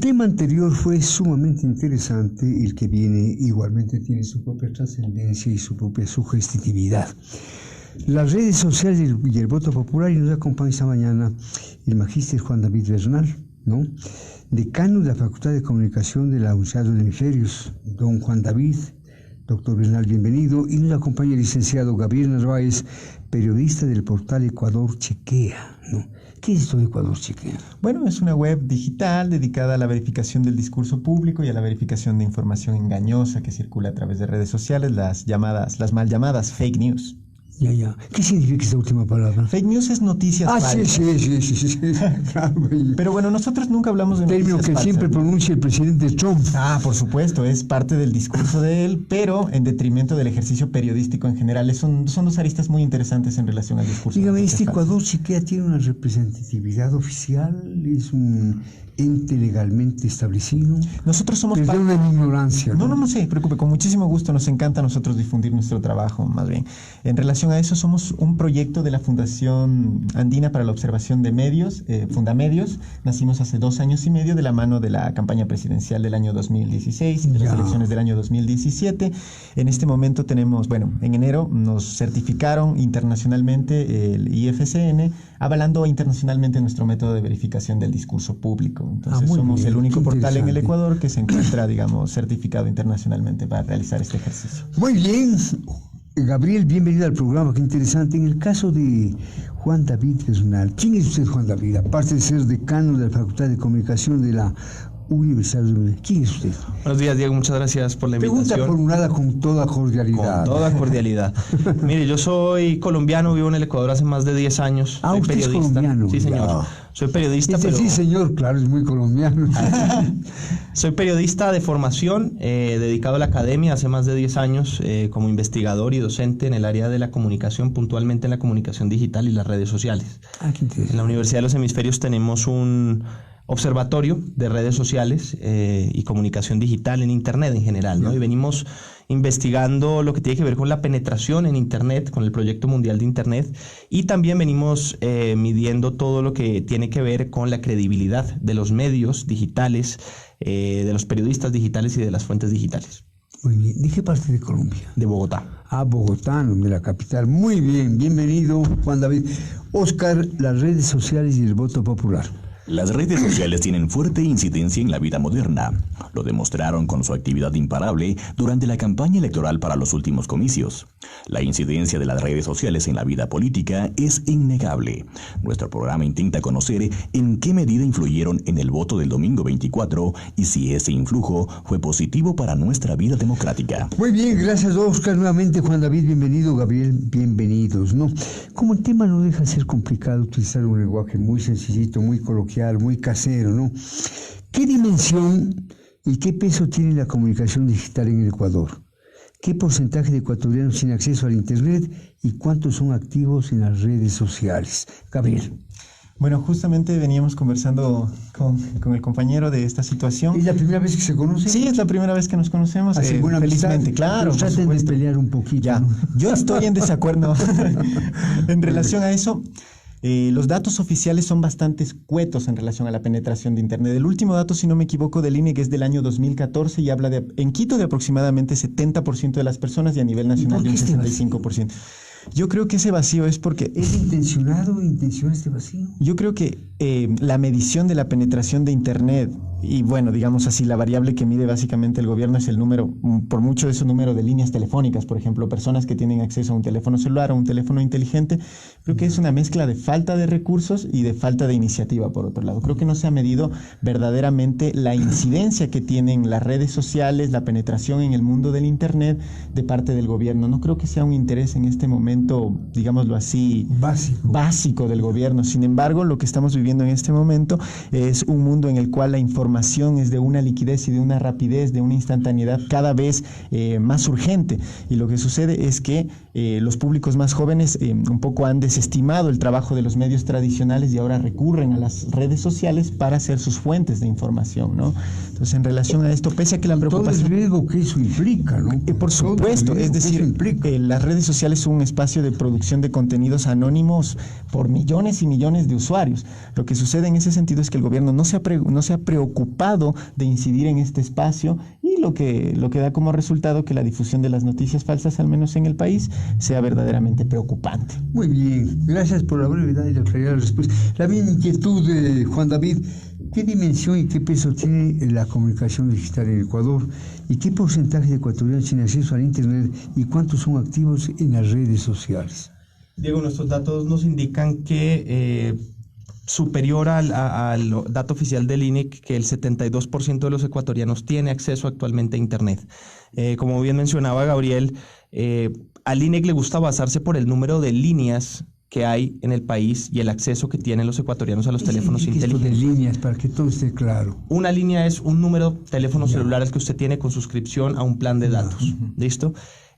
tema anterior fue sumamente interesante, el que viene igualmente tiene su propia trascendencia y su propia sugestividad. Las redes sociales y el voto popular, y nos acompaña esta mañana el magíster Juan David Bernal, ¿no?, decano de la Facultad de Comunicación de la Universidad de los Hemisferios. Don Juan David, doctor Bernal, bienvenido. Y nos acompaña el licenciado Gabriel Narváez, periodista del portal Ecuador Chequea, ¿no? ¿Qué es esto de Ecuador Chequea? Bueno, es una web digital dedicada a la verificación del discurso público y a la verificación de información engañosa que circula a través de redes sociales, las mal llamadas fake news. Ya. ¿Qué significa esta última palabra? Fake news es noticias falsas. Sí. Claro. Pero bueno, nosotros nunca hablamos de noticias falsas. Término que siempre pronuncia el presidente Trump. Por supuesto, es parte del discurso de él, pero en detrimento del ejercicio periodístico en general. Son dos aristas muy interesantes en relación al discurso. Dígame, ¿este Ecuador Chequea tiene una representatividad oficial? ¿Es un ente legalmente establecido? Nosotros somos parte de una ignorancia. No se preocupe, con muchísimo gusto. Nos encanta a nosotros difundir nuestro trabajo, más bien. En relación a eso, somos un proyecto de la Fundación Andina para la Observación de Medios, Fundamedios. Nacimos hace 2 años y medio de la mano de la campaña presidencial del año 2016 y de las elecciones del año 2017. En este momento tenemos, en enero nos certificaron internacionalmente el IFCN, avalando internacionalmente nuestro método de verificación del discurso público. Entonces somos el único portal en el Ecuador que se encuentra, certificado internacionalmente para realizar este ejercicio. Muy bien. Gabriel, bienvenido al programa, qué interesante. En el caso de Juan David Bernal, ¿quién es usted, Juan David? Aparte de ser decano de la Facultad de Comunicación de la Universidad de Venezuela, ¿quién es usted? Buenos días, Diego, muchas gracias por la invitación. Pregunta formulada con toda cordialidad. Con toda cordialidad. Mire, yo soy colombiano, vivo en el Ecuador hace más de 10 años. Soy usted periodista. Es colombiano. Sí, señor. Ya. Soy periodista, Sí, señor, claro, es muy colombiano. Soy periodista de formación, dedicado a la academia hace más de 10 años, como investigador y docente en el área de la comunicación, puntualmente en la comunicación digital y las redes sociales. Qué interesante. En la Universidad de los Hemisferios tenemos un observatorio de redes sociales y comunicación digital en Internet en general, ¿no? Y venimos investigando lo que tiene que ver con la penetración en Internet, con el Proyecto Mundial de Internet, y también venimos midiendo todo lo que tiene que ver con la credibilidad de los medios digitales, de los periodistas digitales y de las fuentes digitales. Muy bien. ¿De qué parte de Colombia? De Bogotá. Bogotá, de la capital. Muy bien, bienvenido, Juan David. Oscar, las redes sociales y el voto popular. Las redes sociales tienen fuerte incidencia en la vida moderna. Lo demostraron con su actividad imparable durante la campaña electoral para los últimos comicios. La incidencia de las redes sociales en la vida política es innegable. Nuestro programa intenta conocer en qué medida influyeron en el voto del domingo 24 y si ese influjo fue positivo para nuestra vida democrática. Muy bien, gracias, Oscar. Nuevamente, Juan David, bienvenido. Gabriel, bienvenidos, ¿no? Como el tema no deja de ser complicado, utilizar un lenguaje muy sencillito, muy coloquial, muy casero, ¿no? ¿Qué dimensión y qué peso tiene la comunicación digital en el Ecuador? ¿Qué porcentaje de ecuatorianos tiene acceso al Internet y cuántos son activos en las redes sociales? Gabriel. Bueno, justamente veníamos conversando con el compañero de esta situación. ¿Es la primera vez que se conocen? Sí, es la primera vez que nos conocemos. Buena felizmente, amistad. claro. Traten de pelear un poquito. Ya. ¿No? Yo estoy en desacuerdo en relación a eso. Los datos oficiales son bastante escuetos en relación a la penetración de Internet. El último dato, si no me equivoco, del INE, que es del año 2014 y habla en Quito de aproximadamente 70% de las personas y a nivel nacional de un 65%. Yo creo que ese vacío es porque... ¿Es intencionado o intención este vacío? Yo creo que la medición de la penetración de Internet y, bueno, digamos así, la variable que mide básicamente el gobierno es el número, por mucho de ese número de líneas telefónicas, por ejemplo, personas que tienen acceso a un teléfono celular o un teléfono inteligente. Creo que es una mezcla de falta de recursos y de falta de iniciativa, por otro lado. Creo que no se ha medido verdaderamente la incidencia que tienen las redes sociales, la penetración en el mundo del Internet de parte del gobierno. No creo que sea un interés en este momento, digámoslo así, básico del gobierno. Sin embargo, lo que estamos viviendo en este momento es un mundo en el cual la información es de una liquidez y de una rapidez, de una instantaneidad cada vez más urgente. Y lo que sucede es que los públicos más jóvenes un poco han desestimado el trabajo de los medios tradicionales y ahora recurren a las redes sociales para hacer sus fuentes de información, ¿no? Entonces, en relación a esto, pese a que la preocupación... Todo el riesgo que eso implica, ¿no? Por supuesto, es decir, las redes sociales son un espacio espacio de producción de contenidos anónimos por millones y millones de usuarios. Lo que sucede en ese sentido es que el gobierno no se ha preocupado de incidir en este espacio, y lo que da como resultado que la difusión de las noticias falsas, al menos en el país, sea verdaderamente preocupante. Muy bien, gracias por la brevedad y la claridad de la respuesta. La misma inquietud de Juan David: ¿qué dimensión y qué peso tiene la comunicación digital en Ecuador? ¿Y qué porcentaje de ecuatorianos tienen acceso al Internet? ¿Y cuántos son activos en las redes sociales? Diego, nuestros datos nos indican que superior al dato oficial del INEC, que el 72% de los ecuatorianos tiene acceso actualmente a Internet. Como bien mencionaba Gabriel, al INEC le gusta basarse por el número de líneas que hay en el país y el acceso que tienen los ecuatorianos a los teléfonos inteligentes. De líneas, para que todo esté claro. Una línea es un número de teléfono celular al que usted tiene con suscripción a un plan de datos. ¿Listo?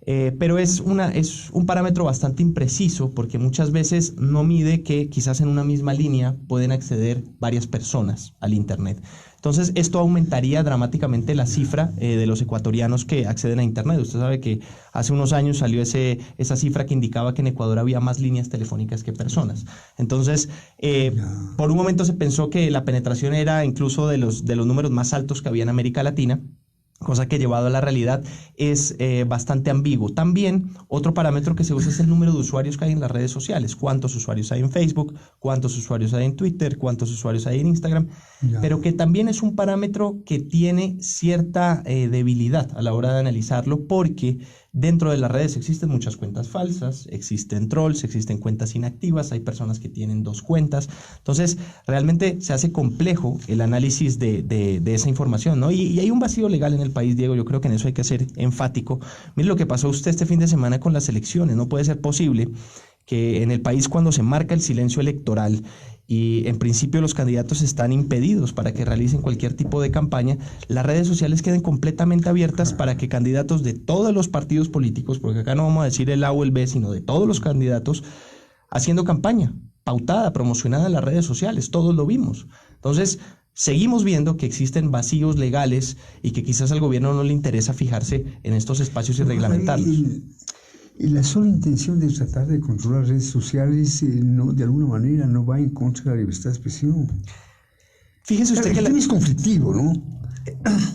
Pero es un parámetro bastante impreciso, porque muchas veces no mide que quizás en una misma línea pueden acceder varias personas al Internet. Entonces, esto aumentaría dramáticamente la cifra de los ecuatorianos que acceden a Internet. Usted sabe que hace unos años salió esa cifra que indicaba que en Ecuador había más líneas telefónicas que personas. Entonces, por un momento se pensó que la penetración era incluso de los números más altos que había en América Latina, cosa que llevado a la realidad es bastante ambiguo. También otro parámetro que se usa es el número de usuarios que hay en las redes sociales. ¿Cuántos usuarios hay en Facebook? ¿Cuántos usuarios hay en Twitter? ¿Cuántos usuarios hay en Instagram? Pero que también es un parámetro que tiene cierta debilidad a la hora de analizarlo, porque dentro de las redes existen muchas cuentas falsas, existen trolls, existen cuentas inactivas, hay personas que tienen 2 cuentas. Entonces, realmente se hace complejo el análisis de esa información, ¿no? Y hay un vacío legal en el país, Diego. Yo creo que en eso hay que ser enfático. Mire lo que pasó usted este fin de semana con las elecciones. No puede ser posible que en el país, cuando se marca el silencio electoral y en principio los candidatos están impedidos para que realicen cualquier tipo de campaña, las redes sociales queden completamente abiertas para que candidatos de todos los partidos políticos, porque acá no vamos a decir el A o el B, sino de todos los candidatos, haciendo campaña pautada, promocionada en las redes sociales. Todos lo vimos. Entonces, seguimos viendo que existen vacíos legales y que quizás al gobierno no le interesa fijarse en estos espacios y reglamentarlos. Y la sola intención de tratar de controlar las redes sociales de alguna manera no va en contra de la libertad de expresión. Fíjese usted que el tema es conflictivo, ¿no?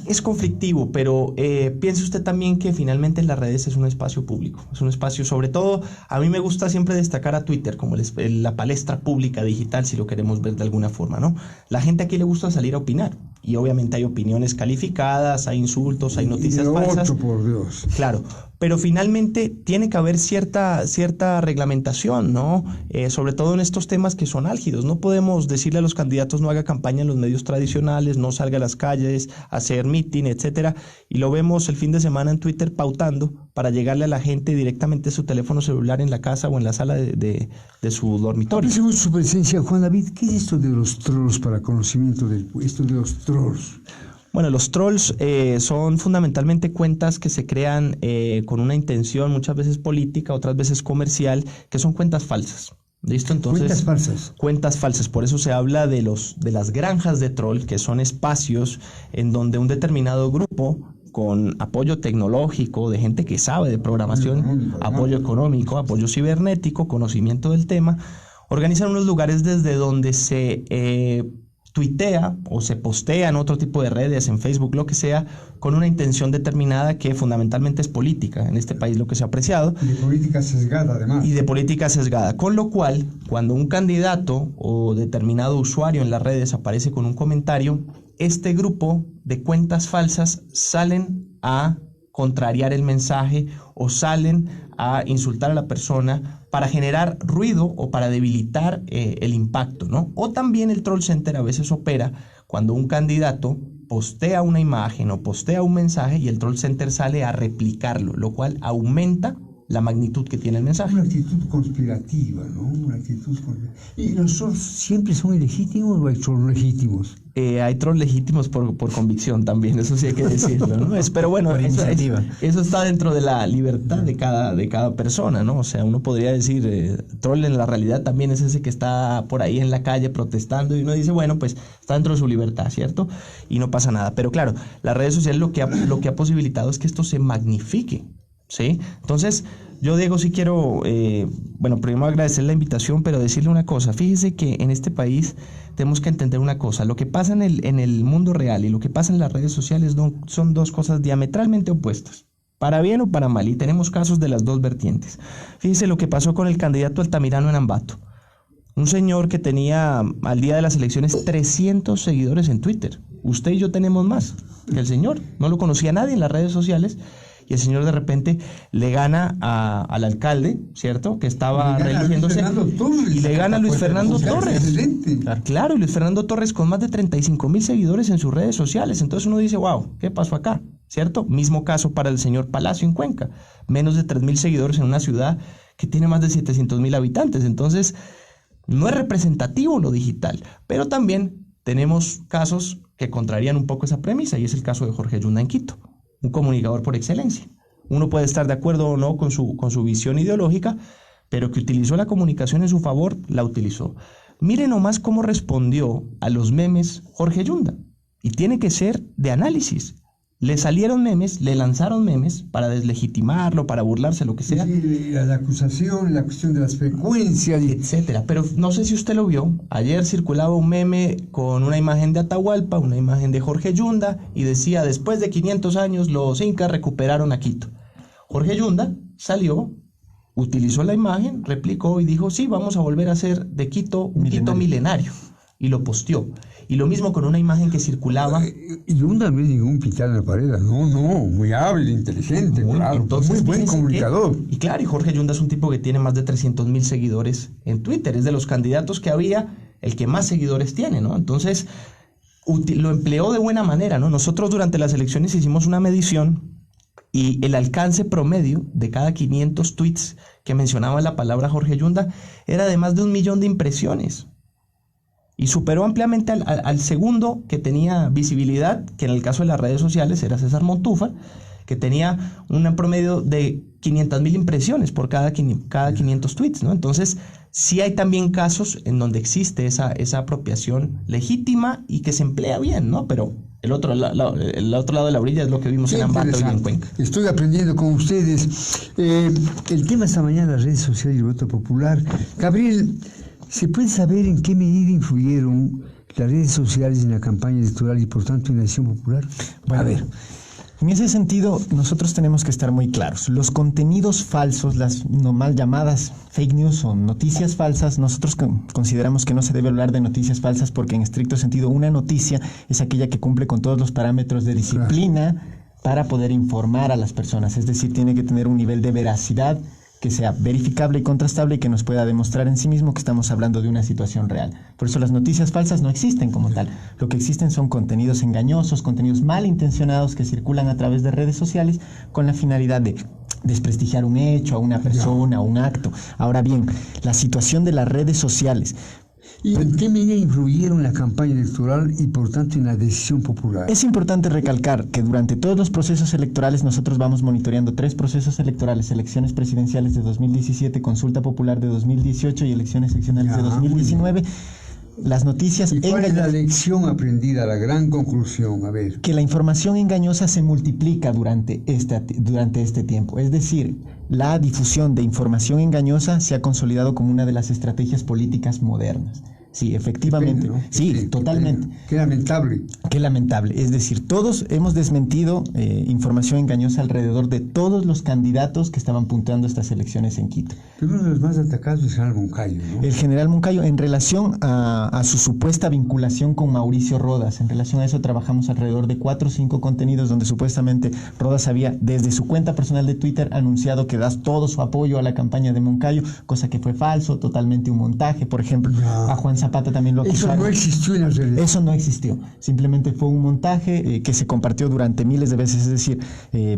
Es conflictivo, pero piense usted también que finalmente las redes es un espacio público, es un espacio, sobre todo, a mí me gusta siempre destacar a Twitter como la palestra pública digital, si lo queremos ver de alguna forma, ¿no? La gente aquí le gusta salir a opinar, y obviamente hay opiniones calificadas, hay insultos, hay noticias falsas. Por Dios. Claro, pero finalmente tiene que haber cierta reglamentación, ¿no? Sobre todo en estos temas que son álgidos. No podemos decirle a los candidatos no haga campaña en los medios tradicionales, no salga a las calles, hacer meeting, etcétera. Y lo vemos el fin de semana en Twitter pautando para llegarle a la gente directamente a su teléfono celular en la casa o en la sala de su dormitorio. Apreciamos su presencia, Juan David. ¿Qué es esto de los trolls para conocimiento esto de los trolls? Bueno, los trolls son fundamentalmente cuentas que se crean con una intención muchas veces política, otras veces comercial, que son cuentas falsas. ¿Listo? Entonces, cuentas falsas. Cuentas falsas. Por eso se habla de las granjas de troll, que son espacios en donde un determinado grupo con apoyo tecnológico, de gente que sabe de programación, apoyo económico, apoyo cibernético, conocimiento del tema, organizan unos lugares desde donde se tuitea o se postea en otro tipo de redes, en Facebook, lo que sea, con una intención determinada que fundamentalmente es política. En este país lo que se ha apreciado. Y de política sesgada, además. Y de política sesgada. Con lo cual, cuando un candidato o determinado usuario en las redes aparece con un comentario, este grupo de cuentas falsas salen a contrariar el mensaje o salen a insultar a la persona para generar ruido o para debilitar el impacto, ¿no? O también el troll center a veces opera cuando un candidato postea una imagen o postea un mensaje y el troll center sale a replicarlo, lo cual aumenta la magnitud que tiene el mensaje. Una actitud conspirativa, ¿no? Una actitud conspirativa. ¿Y los trolls siempre son ilegítimos o hay trolls legítimos? Hay trolls legítimos por convicción también, eso sí hay que decirlo, ¿no? Pero bueno, eso está dentro de la libertad de cada persona, ¿no? O sea, uno podría decir, troll en la realidad también es ese que está por ahí en la calle protestando y uno dice, bueno, pues está dentro de su libertad, ¿cierto? Y no pasa nada. Pero claro, las redes sociales lo que ha posibilitado es que esto se magnifique, ¿sí? Entonces, Yo, Diego, sí quiero, primero agradecer la invitación, pero decirle una cosa. Fíjese que en este país tenemos que entender una cosa. Lo que pasa en el mundo real y lo que pasa en las redes sociales son dos cosas diametralmente opuestas, para bien o para mal, y tenemos casos de las dos vertientes. Fíjese lo que pasó con el candidato Altamirano en Ambato. Un señor que tenía al día de las elecciones 300 seguidores en Twitter. Usted y yo tenemos más que el señor. No lo conocía nadie en las redes sociales. Y el señor de repente le gana al alcalde, ¿cierto? Que estaba reeligiéndose. Y le gana a Luis Fernando Torres. Claro, y Luis Fernando Torres con más de 35,000 seguidores en sus redes sociales. Entonces uno dice, wow, ¿qué pasó acá? ¿Cierto? Mismo caso para el señor Palacio en Cuenca. Menos de 3,000 seguidores en una ciudad que tiene más de 700,000 habitantes. Entonces, no es representativo lo digital. Pero también tenemos casos que contrarían un poco esa premisa, y es el caso de Jorge Yunda en Quito. Un comunicador por excelencia. Uno puede estar de acuerdo o no con su visión ideológica, pero que utilizó la comunicación en su favor, la utilizó. Miren nomás cómo respondió a los memes Jorge Yunda. Y tiene que ser de análisis. Le salieron memes, le lanzaron memes para deslegitimarlo, para burlarse, lo que sea. Sí, la acusación, la cuestión de las frecuencias, etcétera. Pero no sé si usted lo vio. Ayer circulaba un meme con una imagen de Atahualpa, una imagen de Jorge Yunda, y decía, después de 500 años los incas recuperaron a Quito. Jorge Yunda salió, utilizó la imagen, replicó y dijo, sí, vamos a volver a hacer de Quito un Quito milenario. Y lo posteó. Y lo mismo con una imagen que circulaba. Yunda no es ningún pintar en la pared, no, muy hábil, inteligente, claro, entonces, muy buen comunicador. Y claro, y Jorge Yunda es un tipo que tiene más de 300,000 seguidores en Twitter, es de los candidatos que había el que más seguidores tiene, ¿no? Entonces, lo empleó de buena manera, ¿no? Nosotros durante las elecciones hicimos una medición y el alcance promedio de cada 500 tweets que mencionaban la palabra Jorge Yunda era de más de 1 millón de impresiones. Y superó ampliamente al segundo que tenía visibilidad, que en el caso de las redes sociales era César Montúfar, que tenía un promedio de 500,000 impresiones por cada 500 tweets, ¿no? Entonces, sí hay también casos en donde existe esa apropiación legítima y que se emplea bien, ¿no? Pero el otro lado de la orilla es lo que vimos en Ambato y en Cuenca. Estoy aprendiendo con ustedes. El tema esta mañana, las redes sociales y el voto popular. Gabriel, ¿se puede saber en qué medida influyeron las redes sociales en la campaña electoral y por tanto en la Acción Popular? Bueno, a ver, en ese sentido nosotros tenemos que estar muy claros. Los contenidos falsos, las no mal llamadas fake news o noticias falsas, nosotros consideramos que no se debe hablar de noticias falsas porque en estricto sentido una noticia es aquella que cumple con todos los parámetros de disciplina para poder informar a las personas. Es decir, tiene que tener un nivel de veracidad que sea verificable y contrastable y que nos pueda demostrar en sí mismo que estamos hablando de una situación real. Por eso las noticias falsas no existen como tal. Lo que existen son contenidos engañosos, contenidos malintencionados que circulan a través de redes sociales con la finalidad de desprestigiar un hecho, a una persona, a un acto. Ahora bien, la situación de las redes sociales. ¿Y en qué medida influyeron en la campaña electoral y por tanto en la decisión popular? Es importante recalcar que durante todos los procesos electorales nosotros vamos monitoreando 3 procesos electorales: elecciones presidenciales de 2017, consulta popular de 2018 y elecciones seccionales de 2019. Las noticias... ¿Y cuál es la lección aprendida, la gran conclusión? A ver. Que la información engañosa se multiplica durante este tiempo. Es decir, la difusión de información engañosa se ha consolidado como una de las estrategias políticas modernas. Sí, efectivamente. Depende, ¿no? Sí, totalmente. Qué lamentable. Qué lamentable. Es decir, todos hemos desmentido información engañosa alrededor de todos los candidatos que estaban puntuando estas elecciones en Quito. Pero uno de los más atacados es el general Moncayo, ¿no? El general Moncayo, en relación a su supuesta vinculación con Mauricio Rodas, en relación a eso trabajamos alrededor de 4 o 5 contenidos donde supuestamente Rodas había, desde su cuenta personal de Twitter, anunciado que da todo su apoyo a la campaña de Moncayo, cosa que fue falso, totalmente un montaje. Por ejemplo, a Juan Zapata también lo acusaron. Eso no existió en la realidad. Eso no existió. Simplemente fue un montaje que se compartió durante miles de veces. Es decir,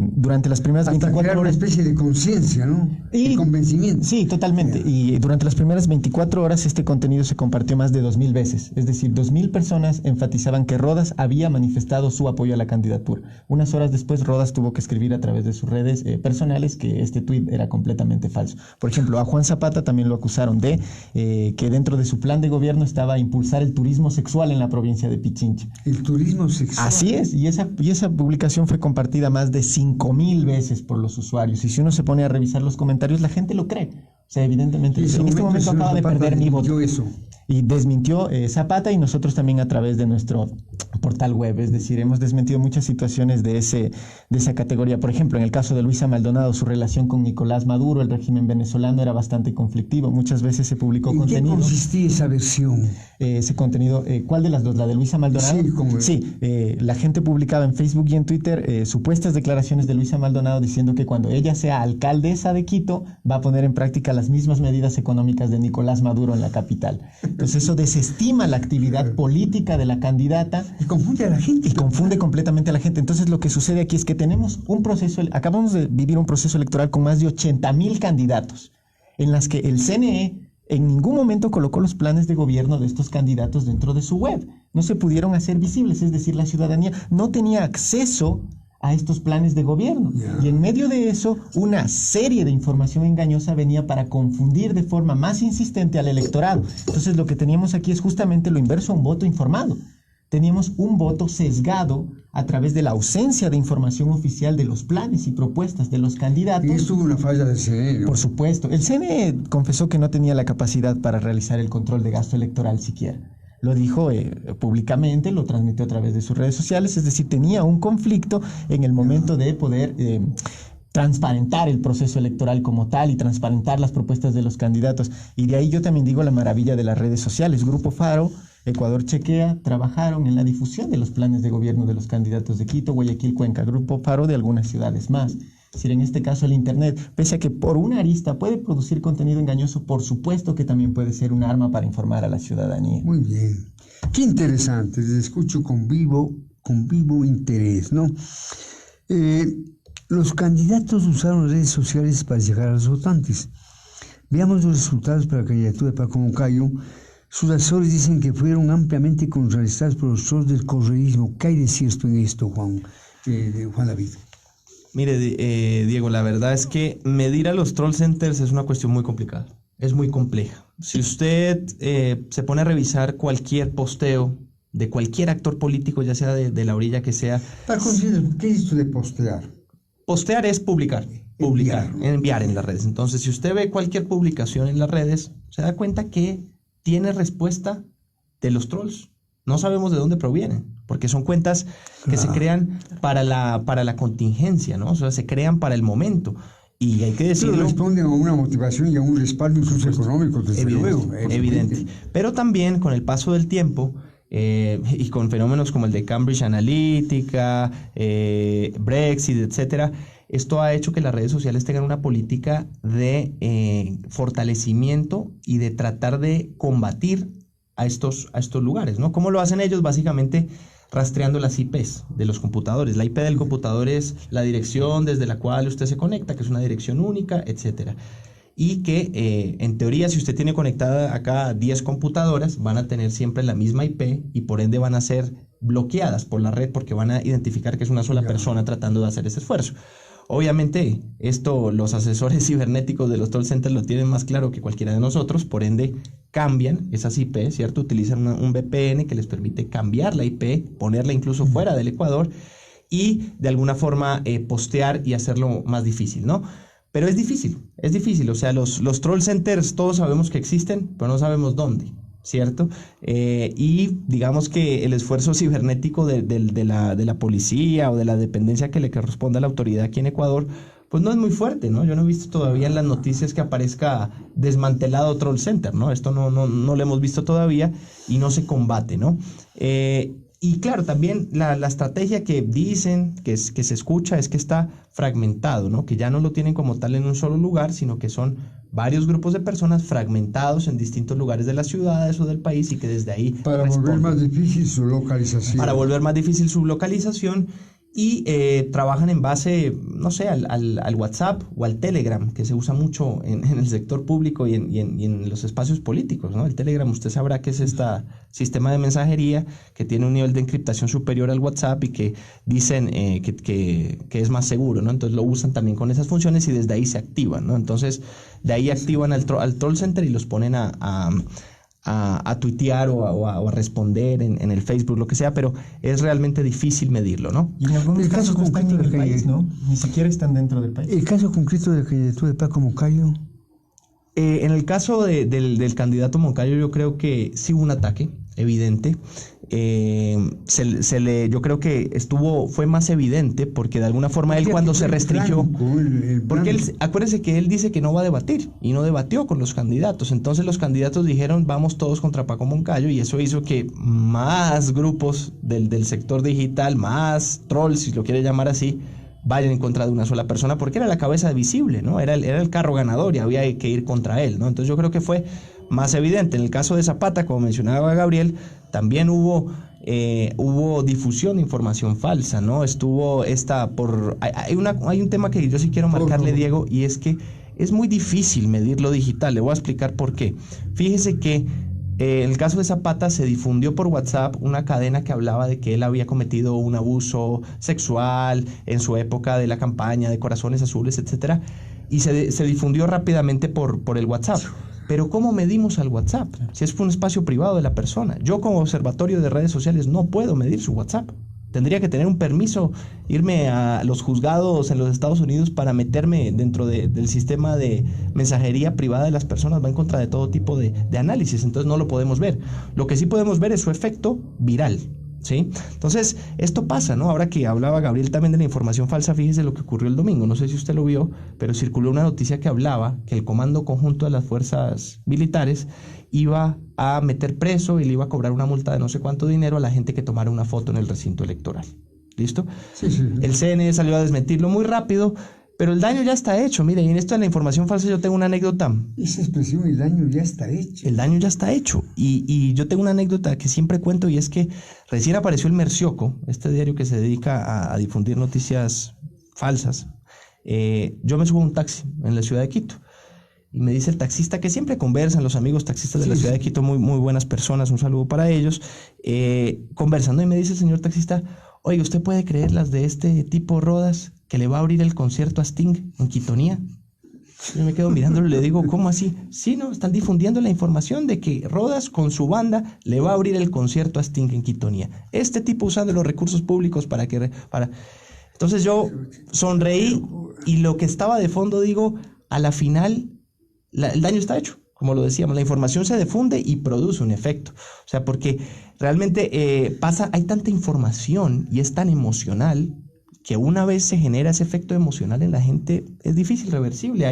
durante las primeras 24 crear horas... una especie de conciencia, ¿no? De convencimiento. Sí, totalmente. Y durante las primeras 24 horas este contenido se compartió más de 2,000 veces. Es decir, 2,000 personas enfatizaban que Rodas había manifestado su apoyo a la candidatura. Unas horas después, Rodas tuvo que escribir a través de sus redes personales que este tuit era completamente falso. Por ejemplo, a Juan Zapata también lo acusaron de que dentro de su plan de gobierno gobierno estaba a impulsar el turismo sexual en la provincia de Pichincha. El turismo sexual. Así es, y esa publicación fue compartida más de 5,000 veces por los usuarios. Y si uno se pone a revisar los comentarios, la gente lo cree. O sea, evidentemente, en este momento acaba de perder mi voto. Eso. Y desmintió Zapata y nosotros también a través de nuestro portal web. Es decir, hemos desmentido muchas situaciones de esa categoría. Por ejemplo, en el caso de Luisa Maldonado, su relación con Nicolás Maduro, el régimen venezolano, era bastante conflictivo. Muchas veces se publicó contenido. ¿En qué consistía esa versión? Ese contenido, ¿cuál de las dos? ¿La de Luisa Maldonado? Sí, la gente publicaba en Facebook y en Twitter supuestas declaraciones de Luisa Maldonado diciendo que cuando ella sea alcaldesa de Quito va a poner en práctica las mismas medidas económicas de Nicolás Maduro en la capital. Entonces eso desestima la actividad política de la candidata. Y confunde a la gente. Y confunde completamente a la gente. Entonces lo que sucede aquí es que tenemos acabamos de vivir un proceso electoral con más de 80,000 candidatos, en las que el CNE en ningún momento colocó los planes de gobierno de estos candidatos dentro de su web. No se pudieron hacer visibles, es decir, la ciudadanía no tenía acceso a estos planes de gobierno. Y en medio de eso, una serie de información engañosa venía para confundir de forma más insistente al electorado. Entonces lo que teníamos aquí es justamente lo inverso a un voto informado. Teníamos un voto sesgado a través de la ausencia de información oficial de los planes y propuestas de los candidatos. Y esto hubo una falla del CNE, ¿no? Por supuesto. El CNE confesó que no tenía la capacidad para realizar el control de gasto electoral siquiera. Lo dijo públicamente, lo transmitió a través de sus redes sociales, es decir, tenía un conflicto en el momento de poder transparentar el proceso electoral como tal y transparentar las propuestas de los candidatos. Y de ahí yo también digo la maravilla de las redes sociales. Grupo Faro, Ecuador Chequea, trabajaron en la difusión de los planes de gobierno de los candidatos de Quito, Guayaquil, Cuenca, Grupo Faro de algunas ciudades más. Es decir, en este caso el Internet, pese a que por una arista puede producir contenido engañoso, por supuesto que también puede ser un arma para informar a la ciudadanía. Muy bien. Qué interesante, les escucho con vivo interés, ¿no? Los candidatos usaron redes sociales para llegar a los votantes. Veamos los resultados para la candidatura de Paco Moncayo. Sus asesores dicen que fueron ampliamente contrarrestados por los trolls del correísmo. ¿Qué hay de cierto en esto, Juan David? Mire, Diego, la verdad es que medir a los troll centers es una cuestión muy complicada, es muy compleja. Si usted se pone a revisar cualquier posteo de cualquier actor político, ya sea de la orilla que sea... ¿Qué es esto de postear? Postear es publicar, enviar en las redes. Entonces, si usted ve cualquier publicación en las redes, se da cuenta que tiene respuesta de los trolls. No sabemos de dónde provienen, porque son cuentas que se crean para la contingencia, ¿no? O sea, se crean para el momento. Y hay que decirlo. Pero responden a una motivación y a un respaldo incluso económico, desde luego. Evidente. Pero también con el paso del tiempo y con fenómenos como el de Cambridge Analytica, Brexit, etcétera, esto ha hecho que las redes sociales tengan una política de fortalecimiento y de tratar de combatir a estos lugares, ¿no? ¿Cómo lo hacen ellos? Básicamente rastreando las IPs de los computadores. La IP del computador es la dirección desde la cual usted se conecta, que es una dirección única, etcétera. Y que en teoría, si usted tiene conectada acá 10 computadoras, van a tener siempre la misma IP y por ende van a ser bloqueadas por la red porque van a identificar que es una sola persona tratando de hacer ese esfuerzo. Obviamente, esto los asesores cibernéticos de los troll centers lo tienen más claro que cualquiera de nosotros, por ende cambian esas IP, ¿cierto? Utilizan un VPN que les permite cambiar la IP, ponerla incluso fuera del Ecuador y de alguna forma postear y hacerlo más difícil, ¿no? Pero es difícil, o sea, los troll centers todos sabemos que existen, pero no sabemos dónde, ¿cierto? Y digamos que el esfuerzo cibernético de la policía o de la dependencia que le corresponde a la autoridad aquí en Ecuador, pues no es muy fuerte, ¿no? Yo no he visto todavía en las noticias que aparezca desmantelado troll center, ¿no? Esto no lo hemos visto todavía y no se combate, ¿no? Y claro, también la estrategia que dicen, que se escucha, es que está fragmentado, ¿no? Que ya no lo tienen como tal en un solo lugar, sino que son varios grupos de personas fragmentados en distintos lugares de las ciudades o del país y que desde ahí para volver más difícil su localización. Para volver más difícil su localización y trabajan en base, no sé, al WhatsApp o al Telegram, que se usa mucho en el sector público y en los espacios políticos, ¿no? El Telegram, usted sabrá que es este sistema de mensajería que tiene un nivel de encriptación superior al WhatsApp y que dicen que es más seguro, ¿no? Entonces lo usan también con esas funciones y desde ahí se activan, ¿no? Entonces de ahí activan al troll center y los ponen a a tuitear o a responder en el Facebook, lo que sea, pero es realmente difícil medirlo, ¿no? Y en algunos El caso casos no están concreto en el de que- país, ¿no? Ni siquiera están dentro del país. El caso concreto de la candidatura de Paco Moncayo. En el caso del candidato Moncayo, yo creo que sí hubo un ataque evidente. Yo creo que fue más evidente porque de alguna forma él cuando se restringió, porque acuérdense que él dice que no va a debatir y no debatió con los candidatos. Entonces los candidatos dijeron vamos todos contra Paco Moncayo y eso hizo que más grupos del sector digital, más trolls, si lo quiere llamar así, vayan en contra de una sola persona porque era la cabeza visible, ¿no? Era el carro ganador y había que ir contra él, ¿no? Entonces yo creo que fue más evidente. En el caso de Zapata, como mencionaba Gabriel, también hubo difusión de información falsa, ¿no? Hay un tema que yo sí quiero marcarle, Diego, y es que es muy difícil medir lo digital. Le voy a explicar por qué. Fíjese que en el caso de Zapata se difundió por WhatsApp una cadena que hablaba de que él había cometido un abuso sexual en su época de la campaña de Corazones Azules, etcétera, y se difundió rápidamente por el WhatsApp. Pero ¿cómo medimos al WhatsApp? Si es un espacio privado de la persona. Yo como observatorio de redes sociales no puedo medir su WhatsApp. Tendría que tener un permiso, irme a los juzgados en los Estados Unidos para meterme dentro del sistema de mensajería privada de las personas. Va en contra de todo tipo de análisis, entonces no lo podemos ver. Lo que sí podemos ver es su efecto viral, ¿sí? Entonces, esto pasa, ¿no? Ahora que hablaba Gabriel también de la información falsa, fíjese lo que ocurrió el domingo. No sé si usted lo vio, pero circuló una noticia que hablaba que el Comando Conjunto de las Fuerzas Militares iba a meter preso y le iba a cobrar una multa de no sé cuánto dinero a la gente que tomara una foto en el recinto electoral. ¿Listo? Sí. El CNE salió a desmentirlo muy rápido, pero el daño ya está hecho. Mire, y en esto de la información falsa yo tengo una anécdota. Esa expresión, el daño ya está hecho. El daño ya está hecho. Y yo tengo una anécdota que siempre cuento y es que recién apareció el Mercioco, este diario que se dedica a difundir noticias falsas. Yo me subo a un taxi en la ciudad de Quito. Y me dice el taxista, que siempre conversan, los amigos taxistas de la ciudad de Quito, muy, muy buenas personas, un saludo para ellos, conversando, y me dice el señor taxista, oye, ¿usted puede creer las de este tipo Rodas, que le va a abrir el concierto a Sting en Quitonía? Yo me quedo mirándolo y le digo, ¿cómo así? Sí, no, están difundiendo la información de que Rodas con su banda le va a abrir el concierto a Sting en Quitonía. Este tipo usando los recursos públicos para... Entonces yo sonreí y lo que estaba de fondo digo, a la final... el daño está hecho, como lo decíamos, la información se difunde y produce un efecto. O sea, porque realmente hay tanta información y es tan emocional que una vez se genera ese efecto emocional en la gente, es difícil reversible.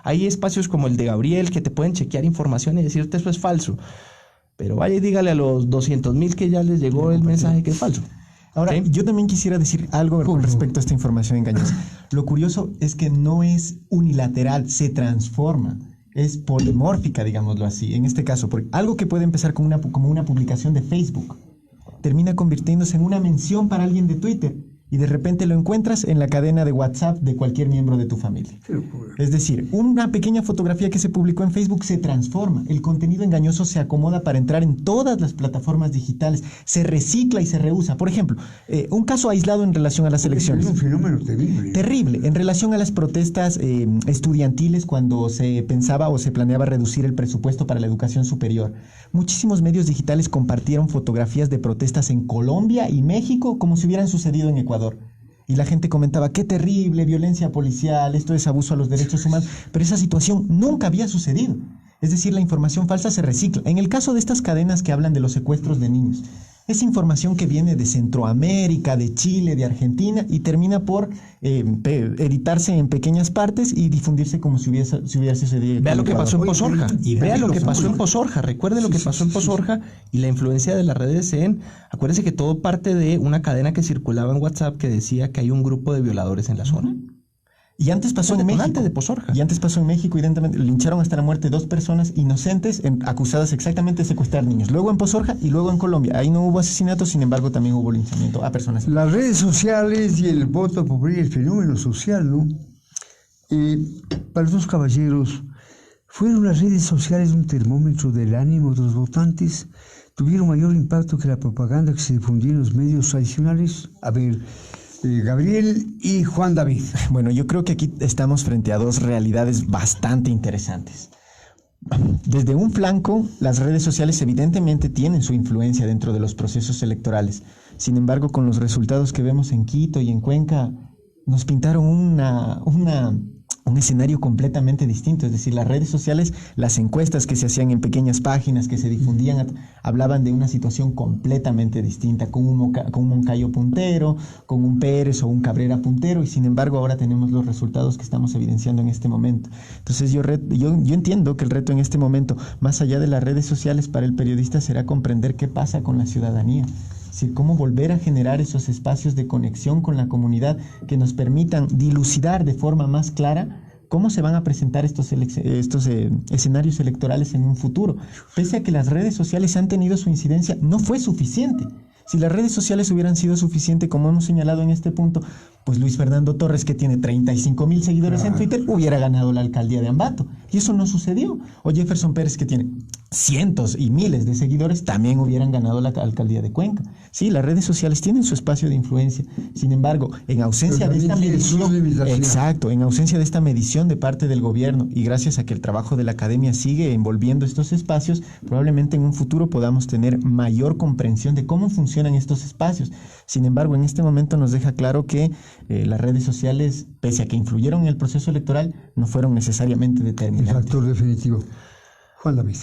Hay espacios como el de Gabriel que te pueden chequear información y decirte eso es falso. Pero vaya y dígale a los 200,000 que ya les llegó el mensaje que es falso. Ahora, ¿Sí? yo también quisiera decir algo con respecto a esta información engañosa. Lo curioso es que no es unilateral, se transforma. Es polimórfica, digámoslo así, en este caso, porque algo que puede empezar como una publicación de Facebook termina convirtiéndose en una mención para alguien de Twitter y de repente lo encuentras en la cadena de WhatsApp de cualquier miembro de tu familia. Es decir, una pequeña fotografía que se publicó en Facebook se transforma, el contenido engañoso se acomoda para entrar en todas las plataformas digitales, se recicla y se reusa. Por ejemplo, un caso aislado en relación a las elecciones. Es un fenómeno terrible. Terrible. En relación a las protestas estudiantiles, cuando se pensaba o se planeaba reducir el presupuesto para la educación superior, muchísimos medios digitales compartieron fotografías de protestas en Colombia y México como si hubieran sucedido en Ecuador. Y la gente comentaba, qué terrible, violencia policial, esto es abuso a los derechos humanos, pero esa situación nunca había sucedido. Es decir, la información falsa se recicla. En el caso de estas cadenas que hablan de los secuestros de niños, es información que viene de Centroamérica, de Chile, de Argentina y termina por editarse en pequeñas partes y difundirse como si hubiese sucedido. Vea lo que pasó en Pozorja. Vea lo que pasó en Pozorja. Recuerde lo que pasó en Pozorja y la influencia de las redes acuérdense que todo parte de una cadena que circulaba en WhatsApp que decía que hay un grupo de violadores en la zona. Y antes pasó en México. De Pozorja. Y antes pasó en México, evidentemente, lincharon hasta la muerte 2 personas inocentes acusadas exactamente de secuestrar niños. Luego en Pozorja y luego en Colombia. Ahí no hubo asesinato, sin embargo, también hubo linchamiento a personas. Las redes sociales y el voto popular, el fenómeno social, ¿no? Para los dos caballeros, ¿fueron las redes sociales un termómetro del ánimo de los votantes? ¿Tuvieron mayor impacto que la propaganda que se difundía en los medios tradicionales? A ver, Gabriel y Juan David. Bueno, yo creo que aquí estamos frente a dos realidades bastante interesantes. desde un flanco, las redes sociales evidentemente tienen su influencia dentro de los procesos electorales. Sin embargo, con los resultados que vemos en Quito y en Cuenca, nos pintaron un escenario completamente distinto. Es decir, las redes sociales, las encuestas que se hacían en pequeñas páginas, que se difundían, hablaban de una situación completamente distinta, con un Moncayo puntero, con un Pérez o un Cabrera puntero, y sin embargo ahora tenemos los resultados que estamos evidenciando en este momento. Entonces yo entiendo que el reto en este momento, más allá de las redes sociales, para el periodista será comprender qué pasa con la ciudadanía. Es decir, cómo volver a generar esos espacios de conexión con la comunidad que nos permitan dilucidar de forma más clara cómo se van a presentar estos escenarios electorales en un futuro. Pese a que las redes sociales han tenido su incidencia, no fue suficiente. Si las redes sociales hubieran sido suficientes, como hemos señalado en este punto, pues Luis Fernando Torres, que tiene 35,000 seguidores en Twitter, hubiera ganado la alcaldía de Ambato. Y eso no sucedió. O Jefferson Pérez, que tiene cientos y miles de seguidores, también hubieran ganado la alcaldía de Cuenca. Sí, las redes sociales tienen su espacio de influencia. Sin embargo, en ausencia de esta medición, en ausencia de esta medición de parte del gobierno, y gracias a que el trabajo de la academia sigue envolviendo estos espacios, probablemente en un futuro podamos tener mayor comprensión de cómo funcionan estos espacios. Sin embargo, en este momento nos deja claro que las redes sociales, pese a que influyeron en el proceso electoral, no fueron necesariamente determinantes. El factor definitivo. Juan David.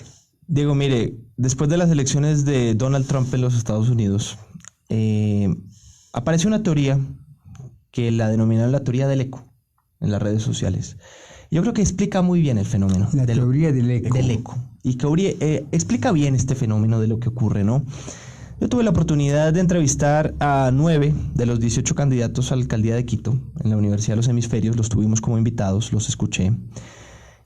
Diego, mire, después de las elecciones de Donald Trump en los Estados Unidos, apareció una teoría que la denominaron la teoría del eco en las redes sociales. Yo creo que explica muy bien el fenómeno. La teoría del eco. Del eco. Y que explica bien este fenómeno de lo que ocurre, ¿no? Yo tuve la oportunidad de entrevistar a 9 de los 18 candidatos a la alcaldía de Quito en la Universidad de los Hemisferios. Los tuvimos como invitados, los escuché.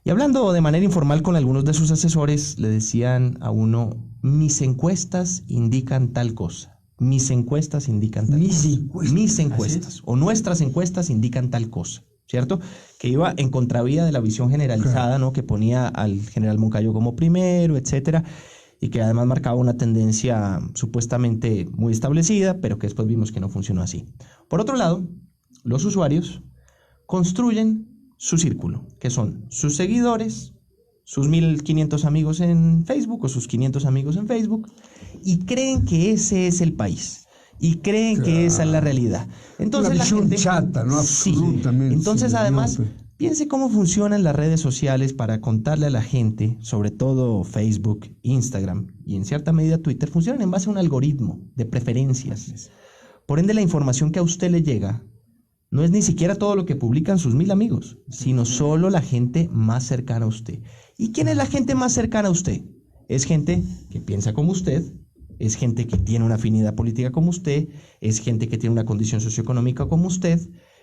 Y hablando de manera informal con algunos de sus asesores, le decían a uno: mis encuestas indican tal cosa. Mis encuestas indican tal cosa. Mis encuestas o nuestras encuestas indican tal cosa, ¿cierto? Que iba en contravía de la visión generalizada, claro, ¿no? Que ponía al general Moncayo como primero, etcétera, y que además marcaba una tendencia supuestamente muy establecida, pero que después vimos que no funcionó así. Por otro lado, los usuarios construyen su círculo, que son sus seguidores, sus 1.500 amigos en Facebook o sus 500 amigos en Facebook, y creen que ese es el país, y creen, claro, que esa es la realidad. Entonces la visión gente, chata, ¿no? Absolutamente. Sí. Entonces, además, pues, piense cómo funcionan las redes sociales para contarle a la gente, sobre todo Facebook, Instagram y en cierta medida Twitter, funcionan en base a un algoritmo de preferencias. Por ende, la información que a usted le llega no es ni siquiera todo lo que publican sus 1.000 amigos, sino solo la gente más cercana a usted. ¿Y quién es la gente más cercana a usted? Es gente que piensa como usted, es gente que tiene una afinidad política como usted, es gente que tiene una condición socioeconómica como usted,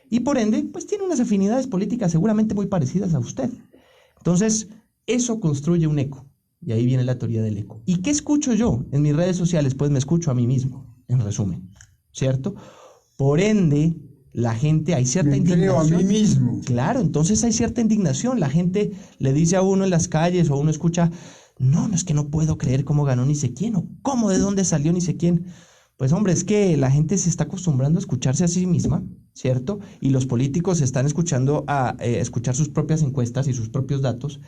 y por ende, pues tiene unas afinidades políticas seguramente muy parecidas a usted. Entonces, eso construye un eco, y ahí viene la teoría del eco. ¿Y qué escucho yo en mis redes sociales? Pues me escucho a mí mismo, en resumen, ¿cierto? Por ende, la gente, hay cierta indignación. Creo a mí mismo. Claro, entonces hay cierta indignación. La gente le dice a uno en las calles, o uno escucha: no, es que no puedo creer cómo ganó ni sé quién, o cómo, de dónde salió ni sé quién. Pues hombre, es que la gente se está acostumbrando a escucharse a sí misma, ¿cierto? Y los políticos están escuchando a escuchar sus propias encuestas y sus propios datos,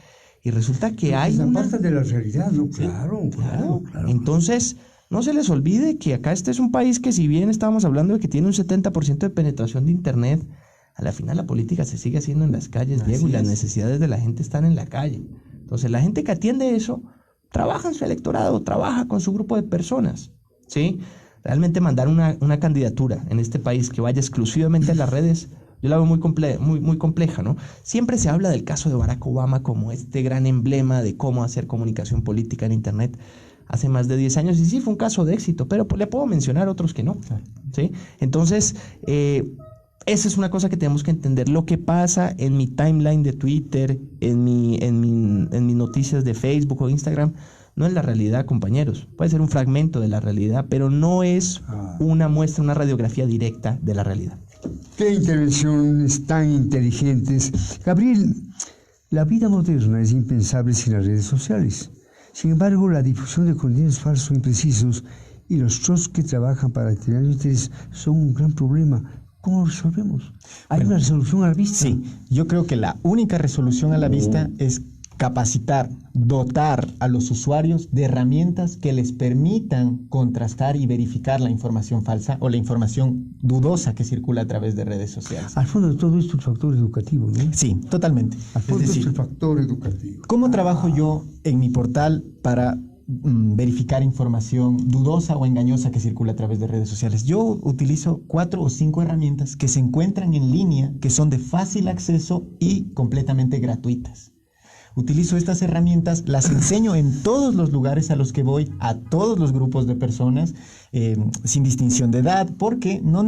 y resulta que hay una una... parte de la realidad, ¿no? Sí, Claro. Entonces, no se les olvide que acá este es un país que, si bien estábamos hablando de que tiene un 70% de penetración de Internet, a la final la política se sigue haciendo en las calles, Diego, y las necesidades de la gente están en la calle. Entonces, la gente que atiende eso trabaja en su electorado, trabaja con su grupo de personas, ¿sí? Realmente mandar una candidatura en este país que vaya exclusivamente a las redes, yo la veo muy compleja, ¿no? Siempre se habla del caso de Barack Obama como este gran emblema de cómo hacer comunicación política en Internet hace más de 10 años, y sí fue un caso de éxito, pero le puedo mencionar otros que no, ¿sí? Entonces, esa es una cosa que tenemos que entender. Lo que pasa en mi timeline de Twitter, en mis noticias de Facebook o Instagram, no es la realidad, compañeros. Puede ser un fragmento de la realidad, pero no es una muestra, una radiografía directa de la realidad. Qué intervenciones tan inteligentes. Gabriel, la vida moderna es impensable sin las redes sociales. Sin embargo, la difusión de contenidos falsos e imprecisos y los trolls que trabajan para determinar intereses son un gran problema. ¿Cómo lo resolvemos? ¿Hay una resolución a la vista? Sí, yo creo que la única resolución a la vista es capacitar, dotar a los usuarios de herramientas que les permitan contrastar y verificar la información falsa o la información dudosa que circula a través de redes sociales. Al fondo de todo esto el factor educativo, ¿no? Sí, totalmente. Al fondo Es decir, es el factor educativo. ¿cómo trabajo yo en mi portal para verificar información dudosa o engañosa que circula a través de redes sociales? Yo utilizo 4 o 5 herramientas que se encuentran en línea, que son de fácil acceso y completamente gratuitas. Utilizo estas herramientas, las enseño en todos los lugares a los que voy, a todos los grupos de personas, sin distinción de edad, porque no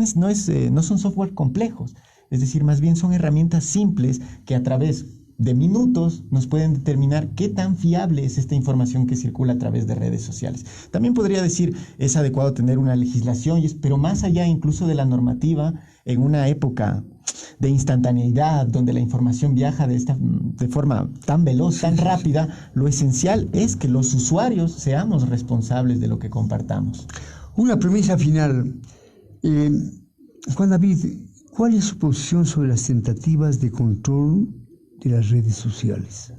son software complejos. Es decir, más bien son herramientas simples que a través de minutos nos pueden determinar qué tan fiable es esta información que circula a través de redes sociales. También podría decir, es adecuado tener una legislación, pero más allá incluso de la normativa, en una época de instantaneidad, donde la información viaja de forma tan veloz, tan rápida, lo esencial es que los usuarios seamos responsables de lo que compartamos. Una premisa final. Juan David, ¿cuál es su posición sobre las tentativas de control de las redes sociales?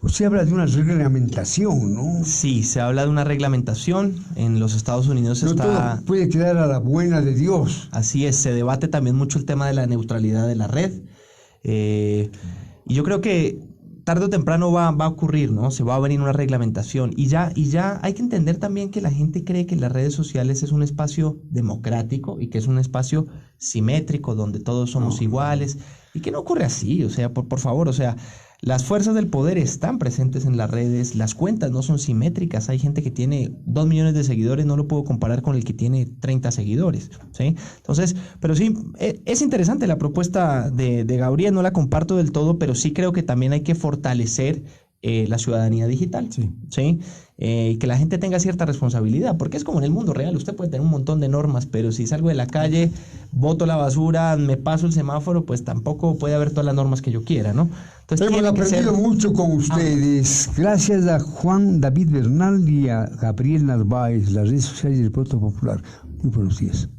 Usted habla de una reglamentación, ¿no? Sí, se habla de una reglamentación. En los Estados Unidos No está... todo puede quedar a la buena de Dios. Así es, se debate también mucho el tema de la neutralidad de la red. Y yo creo que tarde o temprano va a ocurrir, ¿no? Se va a venir una reglamentación. Y ya hay que entender también que la gente cree que las redes sociales es un espacio democrático y que es un espacio simétrico donde todos somos iguales. Y que no ocurre así, o sea, por favor, o sea, las fuerzas del poder están presentes en las redes, las cuentas no son simétricas, hay gente que tiene 2 millones de seguidores, no lo puedo comparar con el que tiene 30 seguidores, ¿sí? Entonces, pero sí, es interesante la propuesta de Gabriel, no la comparto del todo, pero sí creo que también hay que fortalecer la ciudadanía digital, ¿sí? Y que la gente tenga cierta responsabilidad, porque es como en el mundo real, usted puede tener un montón de normas, pero si salgo de la calle, boto la basura, me paso el semáforo, pues tampoco puede haber todas las normas que yo quiera, ¿no? Entonces, hemos aprendido mucho con ustedes. Gracias a Juan David Bernal y a Gabriel Narváez, las redes sociales del Voto Popular. Muy buenos días.